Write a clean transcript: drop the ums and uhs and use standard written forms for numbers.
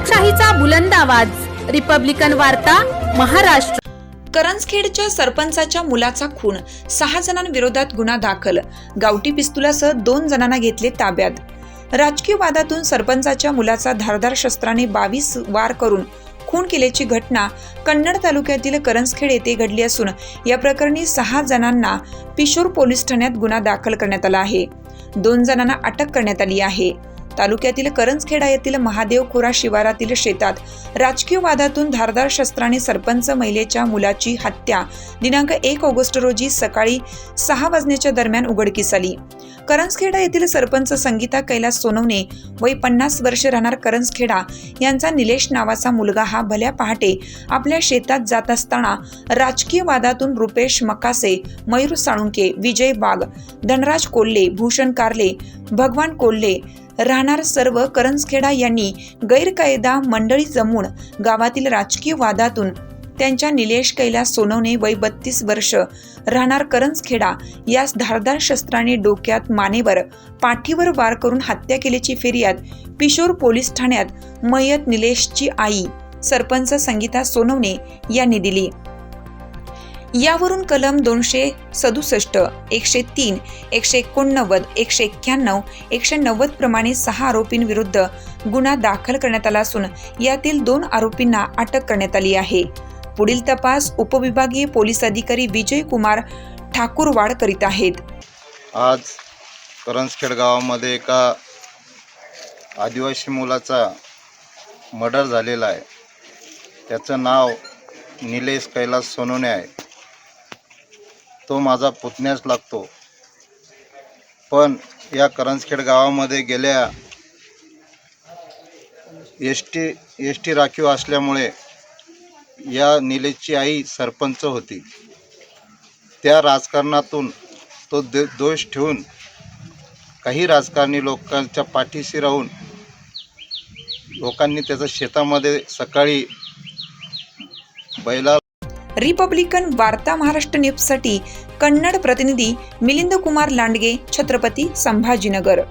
लोकशाहीचा बुलंद आवाज, रिपब्लिकन वार्ता, महाराष्ट्र। करंजखेडच्या सरपंचाच्या मुलाचा खून, 6 जणांविरोधात गुन्हा दाखल, गावठी पिस्तुलासह 2 जणांना घेतले ताब्यात। राजकीय वादातून सरपंचाच्या मुलाचा धारदार शस्त्राने 22 वार करून खून केल्याची घटना कन्नड तालुक्यातील करंजखेड येथे घडली असून या प्रकरणी 6 जणांना पिशोर पोलीस ठाण्यात गुन्हा दाखल करण्यात आला आहे। 2 जणांना अटक करण्यात आली आहे। तालुक्यातील करंजखेडा येथील महादेव खोरा शिवारातील शेतात राजकीय वादातून धारदार शस्त्राने सरपंच महिलेच्या मुलाची हत्या दिनांक 1 ऑगस्ट रोजी सकाळी 6 वाजण्याच्या दरम्यान उघडकीस आली। करंजखेडा येथील सरपंच संगीता कैलास सोनवणे वय 50 वर्ष राहणार करंजखेडा यांचा निलेश नावाचा मुलगा हा भल्या पहाटे आपल्या शेतात जात असताना राजकीय वादातून रुपेश मकासे, मयूर साळुंके, विजय वाघ, धनराज कोल्हे, भूषण कारले, भगवान कोल्हे राहणार सर्व करंजखेडा यांनी गैरकायदा मंडळी जमून गावातील राजकीय वादातून त्यांच्या निलेश कैलास सोनवणे वय 32 वर्ष राहणार करंजखेडा यास धारदार शस्त्राने डोक्यात, मानेवर, पाठीवर वार करून हत्या केल्याची फिर्याद पिशोर पोलीस ठाण्यात मयत निलेशची आई सरपंच संगीता सोनवणे यांनी दिली। यावरून कलम 267, 103, 189, 191, 190 प्रमाणे 6 आरोपींविरुद्ध गुन्हा दाखल करण्यात आला असून यातील 2 आरोपींना अटक करण्यात आली आहे। पुढील तपास उपविभागीय पोलीस अधिकारी विजय कुमार ठाकूरवाड करीत आहेत। आज करंजखेड गावामध्ये एका आदिवासी मुलाचा मर्डर झालेला आहे। त्याचं नाव निलेश कैलास सोनवणे आहे। तो माझा पुतण्याच लागतो, पण या करंजखेड गावामध्ये गेल्या एस टी राखीव असल्यामुळे या निलेशची आई सरपंच होती। त्या राजकारणातून तो दोष ठेवून काही राजकारणी लोकांच्या पाठीशी राहून लोकांनी त्याच्या शेतामध्ये सकाळी बैला। रिपब्लिकन वार्ता महाराष्ट्र न्यूजसाठी कन्नड प्रतिनिधी मिलिंद कुमार लांडगे, छत्रपती संभाजीनगर।